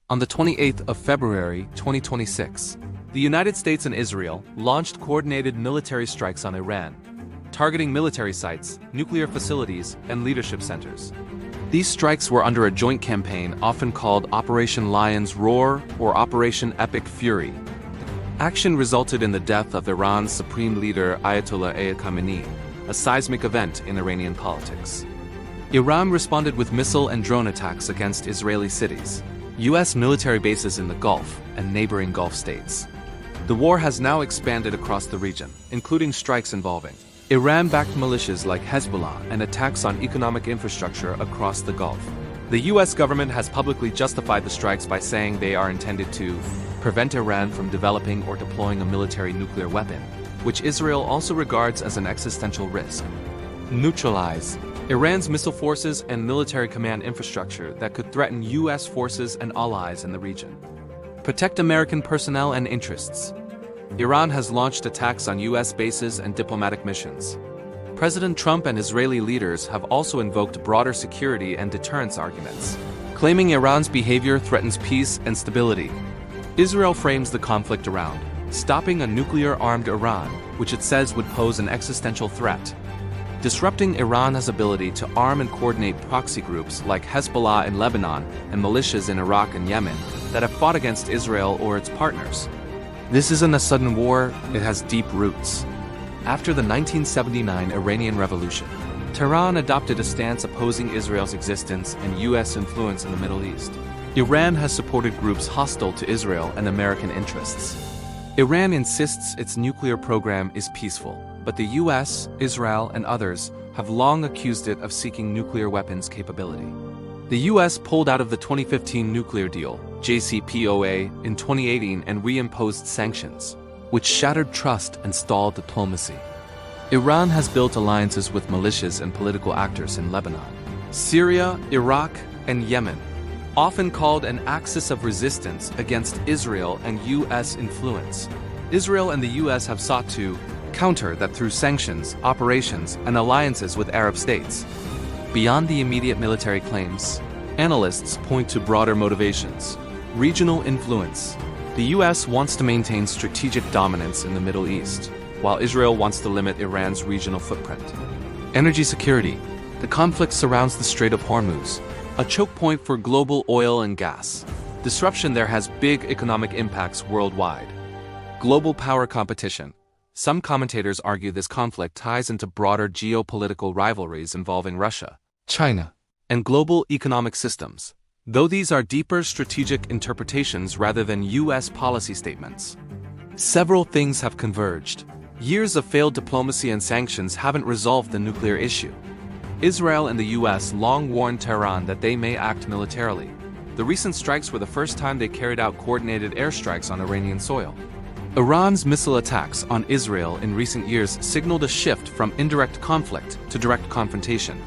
On the 28th of February 2026, the United States and Israel launched coordinated military strikes on Iran, targeting military sites, nuclear facilities, and leadership centers. These strikes were under a joint campaign often called Operation Lion's Roar or Operation Epic Fury. Action resulted in the death of Iran's supreme leader Ayatollah Ali Khamenei, a seismic event in Iranian politics. Iran responded with missile and drone attacks against Israeli cities, U.S. military bases in the Gulf, and neighboring Gulf states. The war has now expanded across the region, including strikes involving Iran-backed militias like Hezbollah and attacks on economic infrastructure across the Gulf. The U.S. government has publicly justified the strikes by saying they are intended to prevent Iran from developing or deploying a military nuclear weapon, which Israel also regards as an existential risk. Neutralize Iran's missile forces and military command infrastructure that could threaten U.S. forces and allies in the region. Protect American personnel and interests. Iran has launched attacks on U.S. bases and diplomatic missions. President Trump and Israeli leaders have also invoked broader security and deterrence arguments, claiming Iran's behavior threatens peace and stability. Israel frames the conflict around stopping a nuclear-armed Iran, which it says would pose an existential threat. Disrupting Iran's ability to arm and coordinate proxy groups like Hezbollah in Lebanon and militias in Iraq and Yemen that have fought against Israel or its partners. This isn't a sudden war, it has deep roots. After the 1979 Iranian Revolution, Tehran adopted a stance opposing Israel's existence and U.S. influence in the Middle East. Iran has supported groups hostile to Israel and American interests. Iran insists its nuclear program is peaceful, but the U.S., Israel, and others have long accused it of seeking nuclear weapons capability. The U.S. pulled out of the 2015 nuclear deal, JCPOA, in 2018 and reimposed sanctions, which shattered trust and stalled diplomacy. Iran has built alliances with militias and political actors in Lebanon, Syria, Iraq, and Yemen, often called an axis of resistance against Israel and U.S. influence. Israel and the U.S. have sought to counter that through sanctions, operations, and alliances with Arab states. Beyond the immediate military claims, analysts point to broader motivations. Regional influence. The U.S. wants to maintain strategic dominance in the Middle East, while Israel wants to limit Iran's regional footprint. Energy security. The conflict surrounds the Strait of Hormuz, a choke point for global oil and gas. Disruption there has big economic impacts worldwide. Global power competition. Some commentators argue this conflict ties into broader geopolitical rivalries involving Russia, China, and global economic systems, though these are deeper strategic interpretations rather than U.S. policy statements. Several things have converged. Years of failed diplomacy and sanctions haven't resolved the nuclear issue. Israel and the U.S. long warned Tehran that they may act militarily. The recent strikes were the first time they carried out coordinated airstrikes on Iranian soil. Iran's missile attacks on Israel in recent years signaled a shift from indirect conflict to direct confrontation.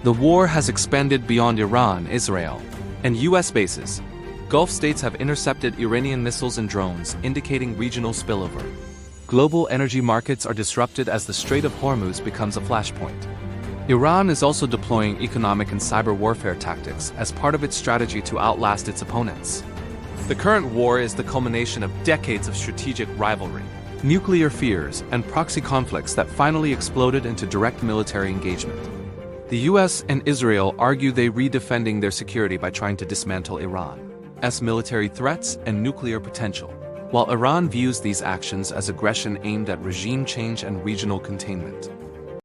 The war has expanded beyond Iran, Israel, and U.S. bases. Gulf states have intercepted Iranian missiles and drones, indicating regional spillover. Global energy markets are disrupted as the Strait of Hormuz becomes a flashpoint. Iran is also deploying economic and cyber warfare tactics as part of its strategy to outlast its opponents. The current war is the culmination of decades of strategic rivalry, nuclear fears, and proxy conflicts that finally exploded into direct military engagement. The U.S. and Israel argue they redefending their security by trying to dismantle Iran's military threats and nuclear potential, while Iran views these actions as aggression aimed at regime change and regional containment.